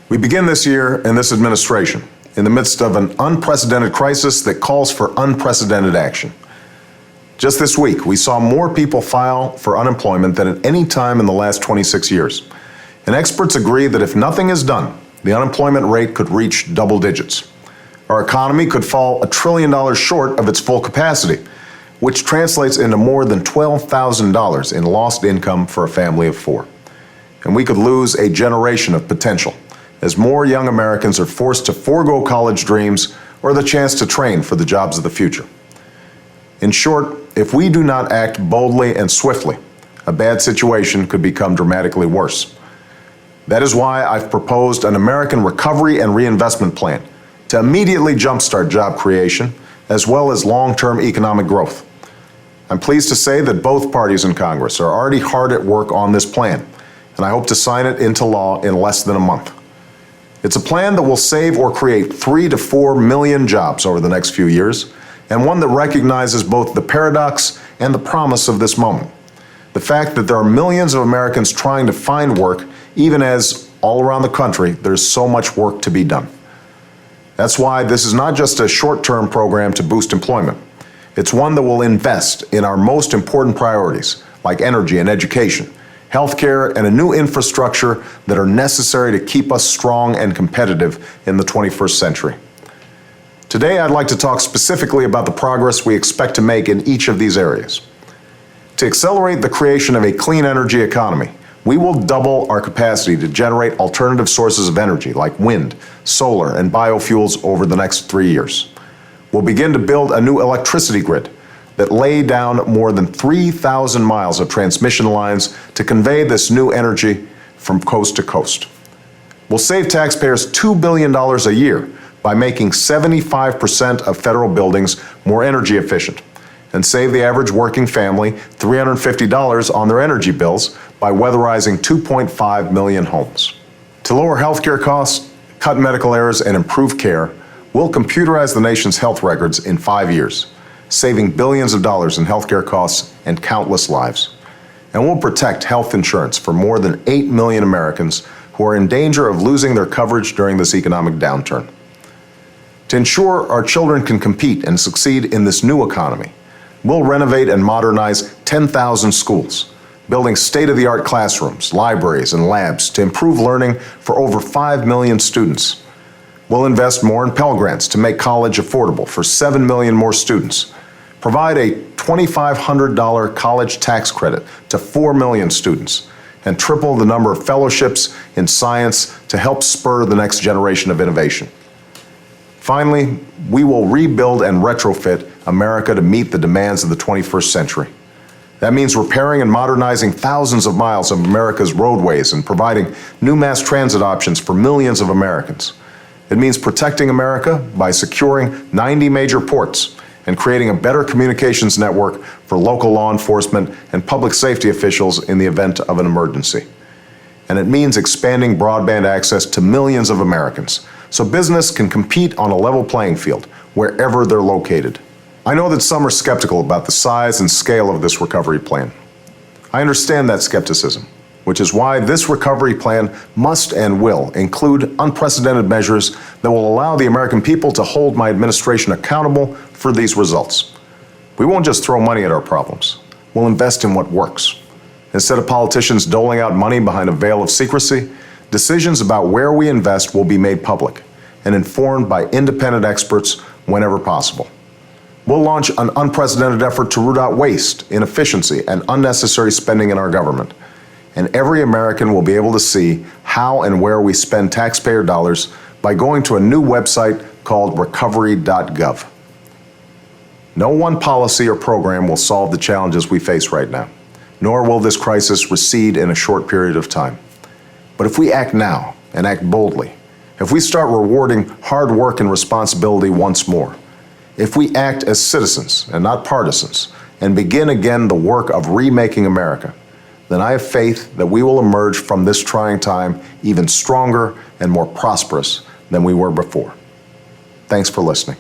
We begin this year and this administration in the midst of an unprecedented crisis that calls for unprecedented action. Just this week, we saw more people file for unemployment than at any time in the last 26 years. And experts agree that if nothing is done, the unemployment rate could reach double digits. Our economy could fall $1 trillion short of its full capacity, which translates into more than $12,000 in lost income for a family of four. And we could lose a generation of potential as more young Americans are forced to forego college dreams or the chance to train for the jobs of the future. In short, if we do not act boldly and swiftly, a bad situation could become dramatically worse. That is why I've proposed an American Recovery and Reinvestment Plan to immediately jumpstart job creation as well as long-term economic growth. I'm pleased to say that both parties in Congress are already hard at work on this plan, and I hope to sign it into law in less than a month. It's a plan that will save or create 3 to 4 million jobs over the next few years, and one that recognizes both the paradox and the promise of this moment. The fact that there are millions of Americans trying to find work, even as all around the country there's so much work to be done. That's why this is not just a short-term program to boost employment. It's one that will invest in our most important priorities, like energy and education, healthcare, and a new infrastructure that are necessary to keep us strong and competitive in the 21st century. Today, I'd like to talk specifically about the progress we expect to make in each of these areas. To accelerate the creation of a clean energy economy, we will double our capacity to generate alternative sources of energy like wind, solar, and biofuels over the next 3 years. We'll begin to build a new electricity grid that lay down more than 3,000 miles of transmission lines to convey this new energy from coast to coast. We'll save taxpayers $2 billion a year by making 75% of federal buildings more energy efficient, and save the average working family $350 on their energy bills by weatherizing 2.5 million homes. To lower healthcare costs, cut medical errors, and improve care, we'll computerize the nation's health records in 5 years, saving billions of dollars in healthcare costs and countless lives. And we'll protect health insurance for more than 8 million Americans who are in danger of losing their coverage during this economic downturn. To ensure our children can compete and succeed in this new economy, we'll renovate and modernize 10,000 schools, building state-of-the-art classrooms, libraries, and labs to improve learning for over 5 million students. We'll invest more in Pell Grants to make college affordable for 7 million more students, provide a $2,500 college tax credit to 4 million students, and triple the number of fellowships in science to help spur the next generation of innovation. Finally, we will rebuild and retrofit America to meet the demands of the 21st century. That means repairing and modernizing thousands of miles of America's roadways and providing new mass transit options for millions of Americans. It means protecting America by securing 90 major ports and creating a better communications network for local law enforcement and public safety officials in the event of an emergency. And it means expanding broadband access to millions of Americans so business can compete on a level playing field wherever they're located. I know that some are skeptical about the size and scale of this recovery plan. I understand that skepticism, which is why this recovery plan must and will include unprecedented measures that will allow the American people to hold my administration accountable for these results. We won't just throw money at our problems. We'll invest in what works. Instead of politicians doling out money behind a veil of secrecy, decisions about where we invest will be made public and informed by independent experts whenever possible. We'll launch an unprecedented effort to root out waste, inefficiency, and unnecessary spending in our government. And every American will be able to see how and where we spend taxpayer dollars by going to a new website called recovery.gov. No one policy or program will solve the challenges we face right now, nor will this crisis recede in a short period of time. But if we act now and act boldly, if we start rewarding hard work and responsibility once more, if we act as citizens and not partisans and begin again the work of remaking America, then I have faith that we will emerge from this trying time even stronger and more prosperous than we were before. Thanks for listening.